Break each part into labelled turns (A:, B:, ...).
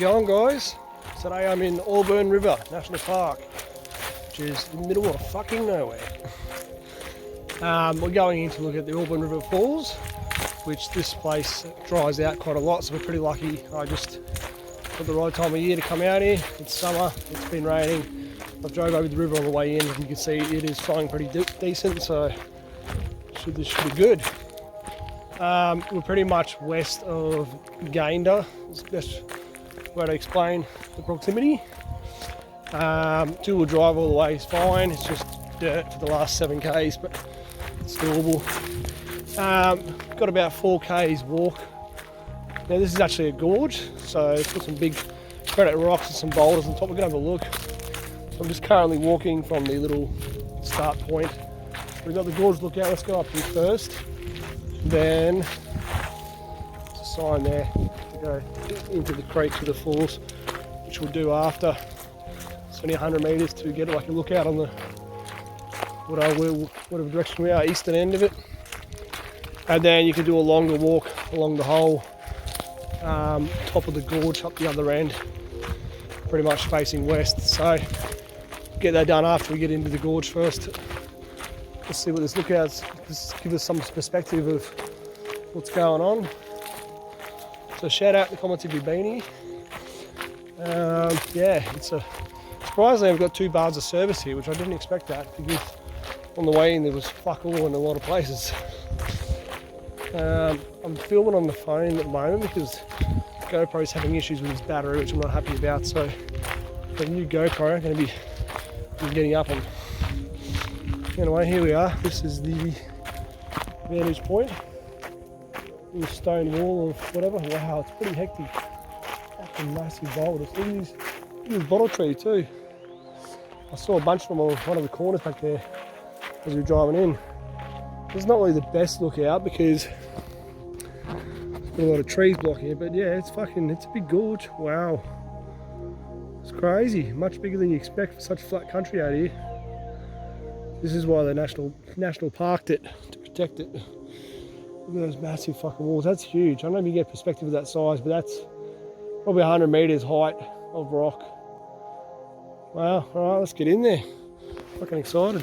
A: going, guys? Today I'm in Auburn River National Park, which is in the middle of fucking nowhere. We're going in to look at the Auburn River Falls, which this place dries out quite a lot, so we're pretty lucky. I just got the right time of year to come out here. It's summer, it's been raining. I drove over the river on the way in, and you can see it is flowing pretty decent, so this should be good. We're pretty much west of Gayndah. It's the best way to explain the proximity. Two-wheel drive all the way is fine. It's just dirt for the last 7 k's, but it's doable. Got about 4 k's walk. Now this is actually a gorge, so it's got some big granite rocks and some boulders on top. We're gonna have a look. So I'm just currently walking from the little start point. We've got the gorge lookout. Let's go up here first. Then there's a sign there to go into the creek to the falls, which we'll do after. It's only 100 metres to get like a lookout on the whatever direction we are, eastern end of it. And then you can do a longer walk along the whole top of the gorge up the other end, pretty much facing west. So get that done after we get into the gorge first. Let's see what this lookout's, just give us some perspective of what's going on. So shout out in the comments if you've been here. Yeah, surprisingly I've got 2 bars of service here, which I didn't expect that, because on the way in there was fuck all in a lot of places. I'm filming on the phone at the moment because GoPro's having issues with its battery, which I'm not happy about, so the new GoPro I'm going to be getting up on. Anyway, here we are. This is the vantage point. Little stone wall or whatever. Wow, it's pretty hectic. Fucking massive boulders. Look at this bottle tree too. I saw a bunch of them on one of the corners back there as we were driving in. It's not really the best lookout because there's been a lot of trees blocking it, but yeah, it's a big gorge. Wow. It's crazy. Much bigger than you expect for such flat country out here. This is why the national parked it, to protect it. Look at those massive fucking walls. That's huge. I don't know if you get perspective of that size, but that's probably 100 metres height of rock. Wow, alright, let's get in there. Fucking excited.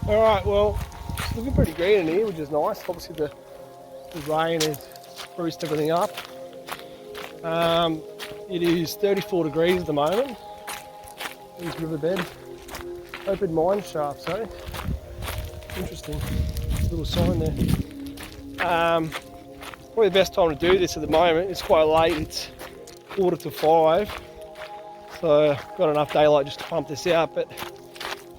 A: Alright, well, it's looking pretty green in here, which is nice. Obviously the rain has spruced everything up. It is 34 degrees at the moment. This riverbed. Open mine shafts, eh? Interesting. Little sign there. Probably the best time to do this at the moment. It's quite late. It's 4:45. So I've got enough daylight just to pump this out. But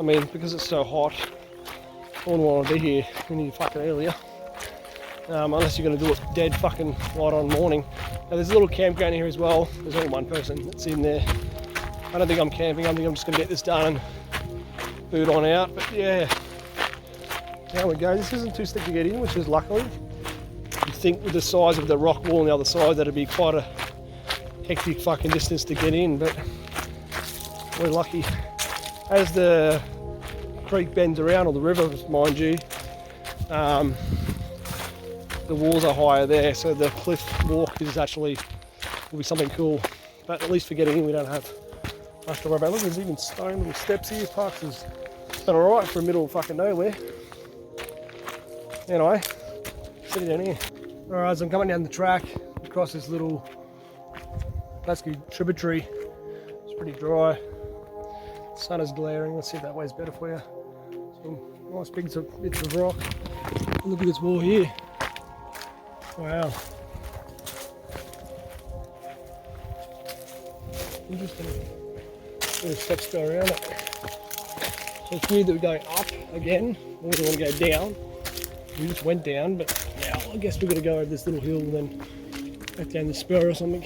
A: I mean, because it's so hot, I wouldn't want to be here any fucking earlier. Unless you're going to do it dead fucking right on morning. Now there's a little campground here as well. There's only one person that's in there. I don't think I'm camping. I think I'm just going to get this done and boot on out, but yeah, there we go. This isn't too slick to get in, which is luckily. You'd think with the size of the rock wall on the other side that'd be quite a hectic fucking distance to get in, but we're lucky. As the creek bends around, or the river, mind you, the walls are higher there, so the cliff walk is actually will be something cool. But at least for getting in, we don't have much to worry about. Look, there's even stone little steps here. Parks is been alright for the middle of fucking nowhere. Anyway, sitting down here. Alright, so I'm coming down the track across this little basically tributary. It's pretty dry. The sun is glaring. Let's see if that way's better for you. Some nice big bits of rock. Look at this wall here. Wow. Interesting. There's steps go around it. So it's weird that we're going up again. We don't want to go down. We just went down, but now I guess we're going to go over this little hill and then back down the spur or something.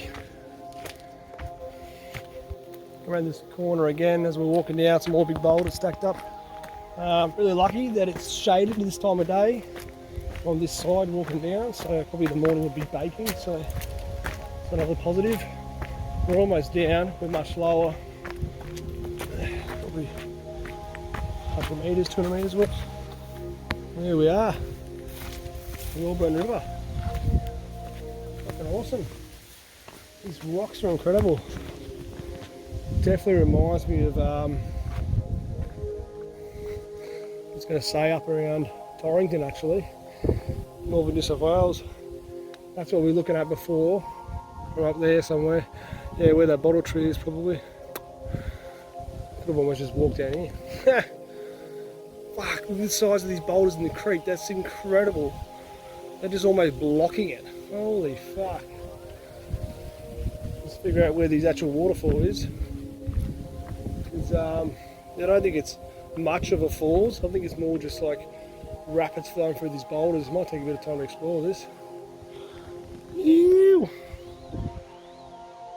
A: Around this corner again as we're walking down, some more big boulders stacked up. Really lucky that it's shaded this time of day on this side walking down, so probably the morning will be baking, so it's another positive. We're almost down, we're much lower. Probably 100 metres, 200 metres worth. There we are, the Auburn River. Fucking awesome. These rocks are incredible. Definitely reminds me of, I was going to say up around Torrington actually, northern New South Wales. That's what we were looking at before. We're up there somewhere. Yeah, where that bottle tree is probably. Could have almost just walked down here. Fuck, look at the size of these boulders in the creek. That's incredible. They're just almost blocking it. Holy fuck. Let's figure out where this actual waterfall is. I don't think it's much of a falls. I think it's more just like rapids flowing through these boulders. It might take a bit of time to explore this. Ew.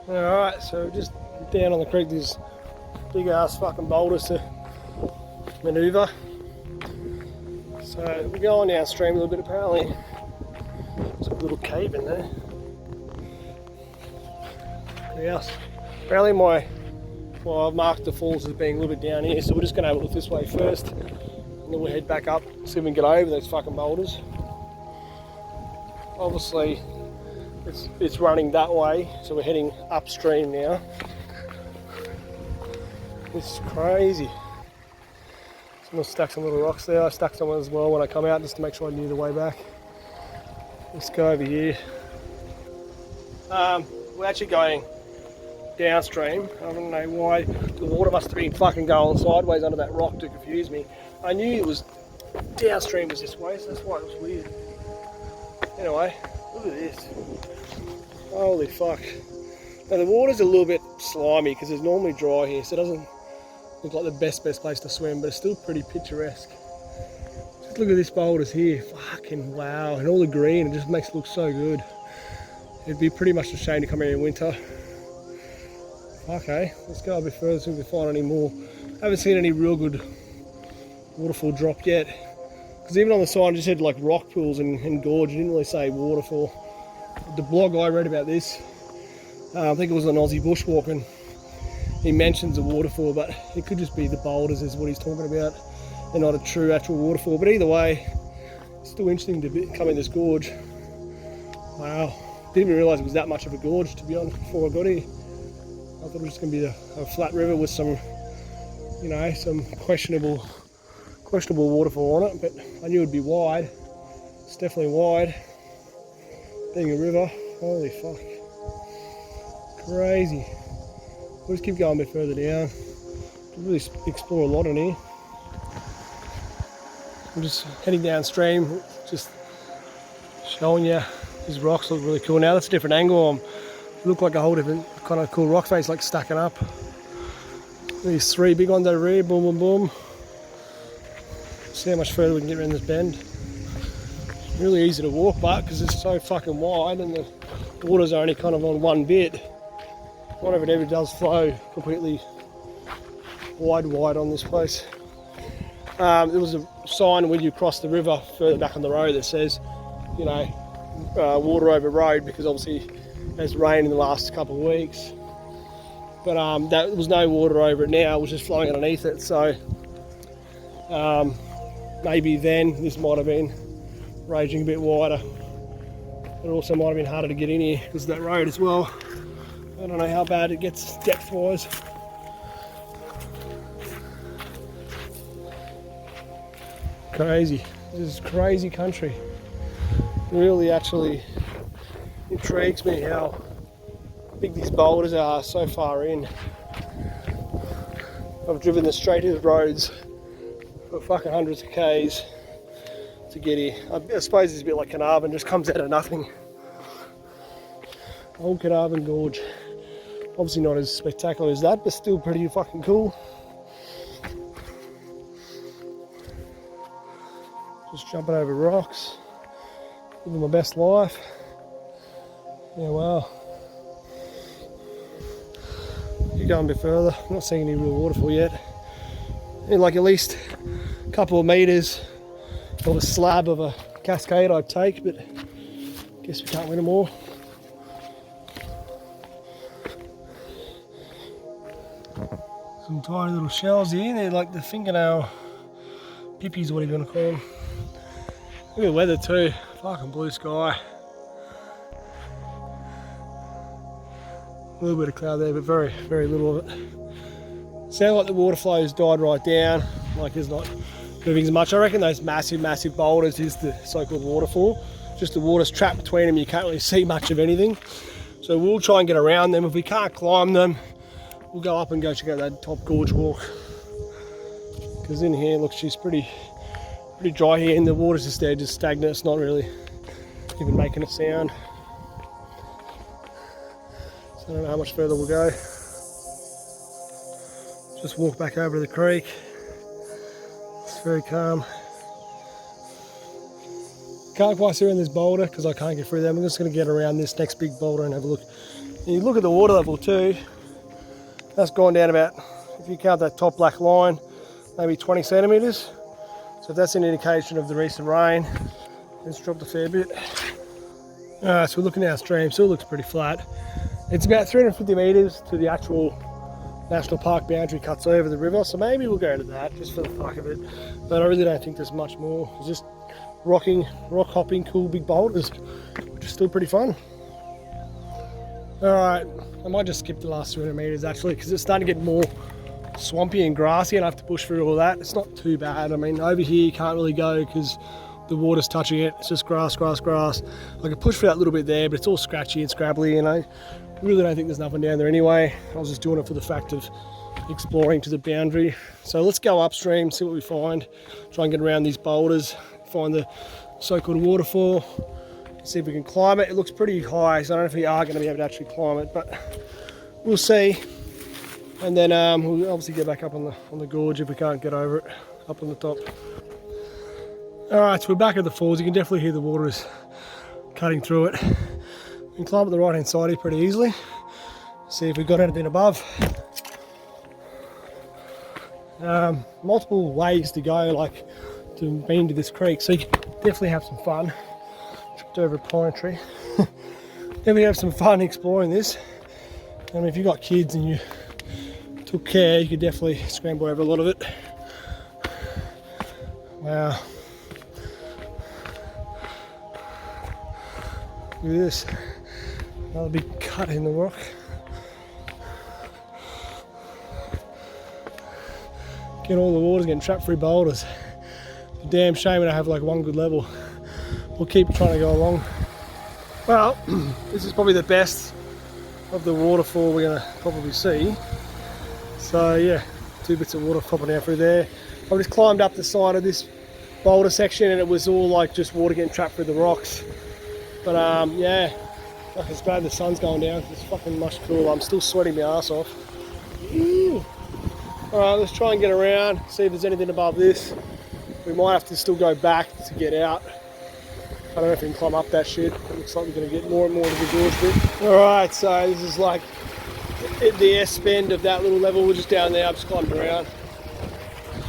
A: Alright, so just down on the creek, there's big ass fucking boulders to manoeuvre. So we're going downstream a little bit apparently. There's a little cave in there. Yes. Apparently I've marked the falls as being a little bit down here, so we're just going to have a look this way first, and then we'll head back up, see if we can get over those fucking boulders. Obviously, it's running that way, so we're heading upstream now. This is crazy. So I'm going to stack some little rocks there. I stacked some as well when I come out, just to make sure I knew the way back. Let's go over here. We're actually going downstream. I don't know why the water must have been fucking going sideways under that rock to confuse me. I knew it was downstream was this way, so that's why it was weird. Anyway, look at this. Holy fuck. Now the water's a little bit slimy because it's normally dry here, so it doesn't look like the best place to swim, but it's still pretty picturesque. Just look at these boulders here. Fucking wow. And all the green, it just makes it look so good. It'd be pretty much a shame to come here in winter. Okay, let's go a bit further so we can find any more. I haven't seen any real good waterfall drop yet. Because even on the sign it just said like rock pools and gorge, it didn't really say waterfall. The blog I read about this, I think it was an Aussie bushwalk, and he mentions a waterfall, but it could just be the boulders is what he's talking about, and not a true actual waterfall. But either way, it's still interesting to come in this gorge. Wow, didn't even realise it was that much of a gorge, to be honest, before I got here. I thought it was just going to be a flat river with some, you know, some questionable waterfall on it, but I knew it'd be wide. It's definitely wide. Being a river, holy fuck. Crazy. We'll just keep going a bit further down. We'll really explore a lot in here. I'm just heading downstream, just showing you these rocks look really cool. Now that's a different angle. Look like a whole different kind of cool rock face, like stacking up. These three big ones over here, boom, boom, boom. See how much further we can get around this bend. Really easy to walk, but because it's so fucking wide and the water's only kind of on one bit, not if it ever does flow completely wide on this place. There was a sign when you cross the river further back on the road that says, you know, water over road, because obviously there's rain in the last couple of weeks, but there was no water over it now, it was just flowing underneath it. So maybe then this might have been raging a bit wider. It also might have been harder to get in here because of that road as well. I don't know how bad it gets depth wise. Crazy. This is crazy country. Really actually intrigues me how big these boulders are so far in. I've driven the straightest roads for fucking hundreds of k's to get here. I suppose it's a bit like Carnarvon, just comes out of nothing. Old Carnarvon Gorge. Obviously not as spectacular as that, but still pretty fucking cool. Just jumping over rocks, living my best life. Yeah, wow. Keep going a bit further. I'm not seeing any real waterfall yet. In like at least a couple of meters of a slab of a cascade I'd take, but I guess we can't win them all. Some tiny little shells here. They're like the fingernail pippies, what are you going to call them? Look at the weather too. Fucking blue sky. A little bit of cloud there, but very, very little of it. Sounds like the water flow has died right down, like it's not moving as much. I reckon those massive, massive boulders is the so-called waterfall. Just the water's trapped between them, you can't really see much of anything. So we'll try and get around them. If we can't climb them, we'll go up and go check out that top gorge walk. Because in here, look, she's pretty dry here, and the water's just there, just stagnant. It's not really even making a sound. So I don't know how much further we'll go. Just walk back over to the creek. It's very calm. Can't quite see around this boulder because I can't get through them. I'm just going to get around this next big boulder and have a look. And you look at the water level too. That's gone down about, if you count that top black line, maybe 20 centimetres. So if that's an indication of the recent rain, it's dropped a fair bit. Alright, so we're looking downstream. Still looks pretty flat. It's about 350 metres to the actual national park boundary cuts over the river. So maybe we'll go to that just for the fuck of it. But I really don't think there's much more. It's just rock hopping, cool big boulders, which is still pretty fun. Alright, I might just skip the last 200 metres actually, because it's starting to get more swampy and grassy and I have to push through all that. It's not too bad. I mean, over here you can't really go because the water's touching it. It's just grass, grass, grass. I can push for that little bit there, but it's all scratchy and scrabbly, and I really don't think there's nothing down there anyway. I was just doing it for the fact of exploring to the boundary. So let's go upstream, see what we find, try and get around these boulders, find the so-called waterfall, see if we can climb it. It looks pretty high, so I don't know if we are going to be able to actually climb it, but we'll see. And then we'll obviously get back up on the gorge if we can't get over it, up on the top. Alright, so we're back at the falls. You can definitely hear the water is cutting through it. We can climb up the right hand side here pretty easily. See if we've got anything above. Multiple ways to go, like to be into this creek, so you can definitely have some fun. Tripped over a pine tree. Definitely have some fun exploring this. I mean, if you've got kids and you took care, you could definitely scramble over a lot of it. Wow. Look at this. Another big cut in the rock. Getting all the water's getting trapped through boulders. It's a damn shame I don't have like one good level. We'll keep trying to go along. Well, this is probably the best of the waterfall we're gonna probably see. So yeah, 2 bits of water popping out through there. I just climbed up the side of this boulder section and it was all like just water getting trapped through the rocks. But yeah, like it's glad the sun's going down. It's fucking much cooler. I'm still sweating my ass off. Alright, let's try and get around, see if there's anything above this. We might have to still go back to get out. I don't know if we can climb up that shit. It looks like we're going to get more and more to the gorge bit. Alright, so this is like the S-bend of that little level. We're just down there, I've just climbed around.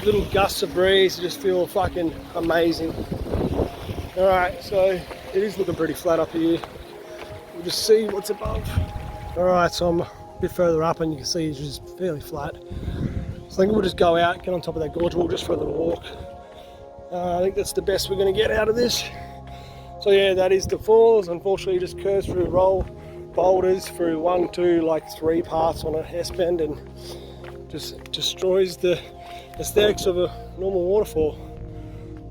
A: Little gusts of breeze, just feel fucking amazing. Alright, so it is looking pretty flat up here. We'll just see what's above. Alright, so I'm a bit further up and you can see it's just fairly flat. So I think we'll just go out, get on top of that gorge wall just for a little walk. I think that's the best we're going to get out of this. So yeah, that is the falls. Unfortunately, just curves through, roll boulders through 1, 2, like 3 parts on a S-bend and just destroys the aesthetics of a normal waterfall.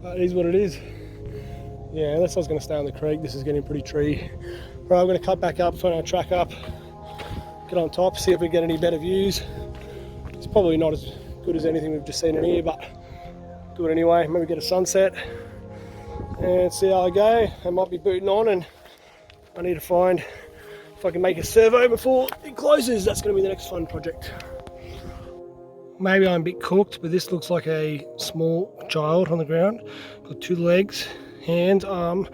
A: But it is what it is. Yeah, unless I was going to stay on the creek, this is getting pretty tree. Right, I'm going to cut back up, phone our track up, get on top, see if we get any better views. It's probably not as good as anything we've just seen in here, but do it anyway. Maybe get a sunset and see how I go. I might be booting on and I need to find if I can make a servo before it closes. That's going to be the next fun project. Maybe I'm a bit cooked, but this looks like a small child on the ground. Got 2 legs, hands, arm,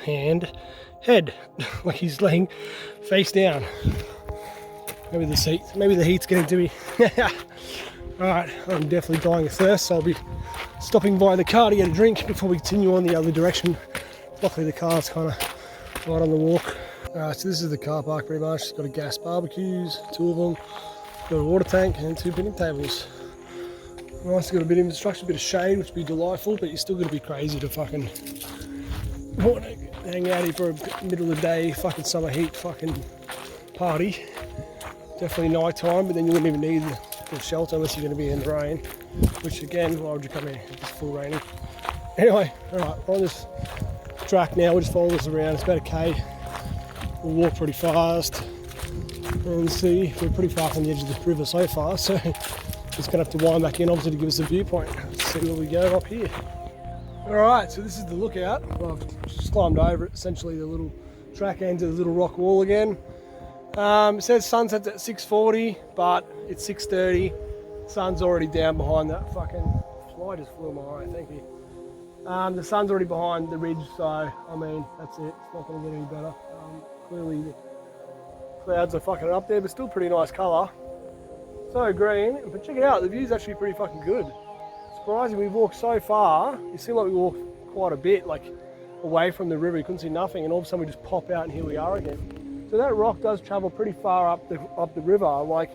A: hand, head. Like he's laying face down. Maybe the heat's getting to me. Alright, I'm definitely dying of thirst, so I'll be stopping by the car to get a drink before we continue on the other direction. Luckily the car's kind of right on the walk. Alright, so this is the car park pretty much. It's got a gas barbecues, 2 of them. Got a water tank and 2 picnic tables. Nice, got a bit of infrastructure, a bit of shade, which would be delightful, but you're still going to be crazy to fucking hang out here for a middle of the day, fucking summer heat fucking party. definitely night time, but then you wouldn't even need the shelter unless you're going to be in the rain, which again, why would you come here if it's full raining? Anyway, alright, we're on this track now. We'll just follow this around. It's about a K. We'll walk pretty fast and see. We're pretty far from the edge of the river so far, so just going to have to wind back in obviously to give us a viewpoint. Let's see where we go up here. Alright, so this is the lookout. Well, I've just climbed over it. Essentially the little track ends at the little rock wall again. It says sunset's at 6:40, but it's 6:30. Sun's already down behind that fucking fly just flew in my eye, thank you. The sun's already behind the ridge, so I mean, that's it. It's not going to get any better. Clearly the clouds are fucking up there, but still pretty nice colour. So green, but check it out, the view's actually pretty fucking good. Surprising, we've walked so far. It seemed like we walked quite a bit, like away from the river. You couldn't see nothing, and all of a sudden we just pop out and here we are again. So that rock does travel pretty far up the river. Like,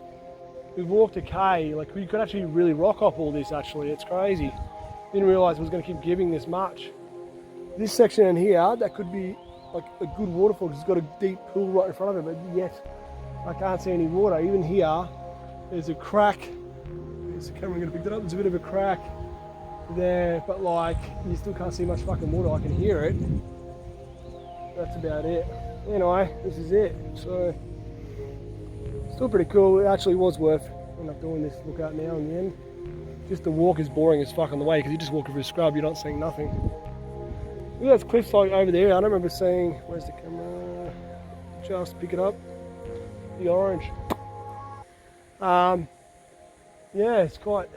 A: we've walked a K, like we could actually really rock hop all this actually, it's crazy. Didn't realise it was going to keep giving this much. This section in here, that could be like a good waterfall because it's got a deep pool right in front of it, but yet I can't see any water. Even here, there's a crack. Is the camera going to pick that up? There's a bit of a crack there, but like you still can't see much fucking water. I can hear it. That's about it. Anyway, this is it. So still pretty cool. It actually was worth end up doing this lookout now in the end. Just the walk is boring as fuck on the way because you're just walking through scrub, you're not seeing nothing. Look at those cliffs like over there. I don't remember seeing, where's the camera? Just pick it up. The orange. Yeah, it's quite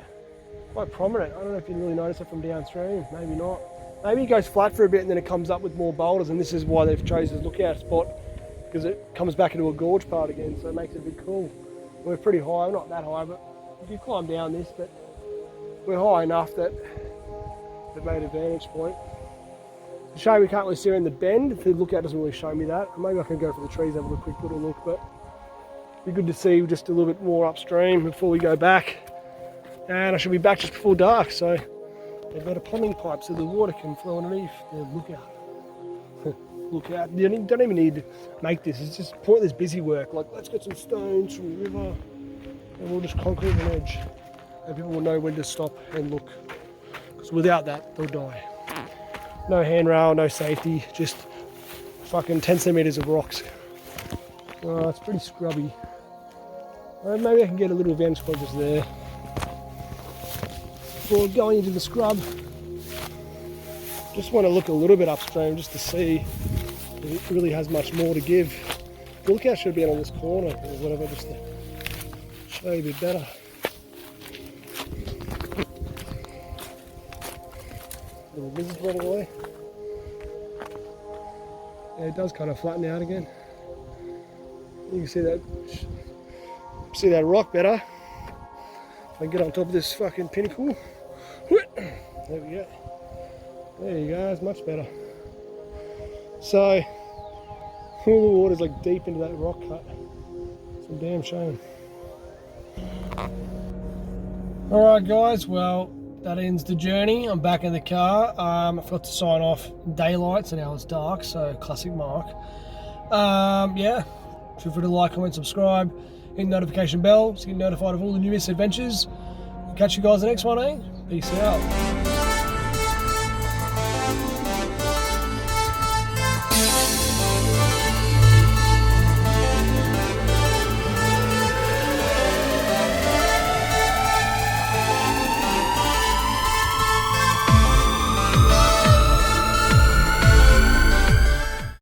A: prominent. I don't know if you really notice it from downstream, maybe not. Maybe it goes flat for a bit and then it comes up with more boulders, and this is why they've chosen this lookout spot, because it comes back into a gorge part again, so it makes it a bit cool. We're pretty high, not that high, but if you climb down this, but we're high enough that they've made a vantage point. It's a shame we can't really see in the bend. The lookout doesn't really show me that. Maybe I can go for the trees, have a quick little look, but it'd be good to see just a little bit more upstream before we go back. And I should be back just before dark, so they've got a plumbing pipe so the water can flow underneath the lookout. Lookout. You don't even need to make this, it's just pointless busy work. Like, let's get some stones from the river and we'll just concrete an edge. And people will know when to stop and look. Because without that, they'll die. No handrail, no safety, just fucking 10 centimetres of rocks. It's pretty scrubby. Maybe I can get a little vantage point just there. Before going into the scrub, just want to look a little bit upstream just to see if it really has much more to give. The lookout should be on this corner or whatever, just to show you a bit better. Little lizards running away. Yeah, it does kind of flatten out again. You can see that rock better. If I get on top of this fucking pinnacle. There we go. There you go, it's much better. So, all the water's like deep into that rock cut. It's a damn shame. Alright guys, well, that ends the journey. I'm back in the car. I forgot to sign off daylight, so now it's dark, so classic Mark. Yeah, feel free to like, comment, subscribe, hit the notification bell so you get notified of all the newest adventures. Catch you guys in the next one, eh? Peace out.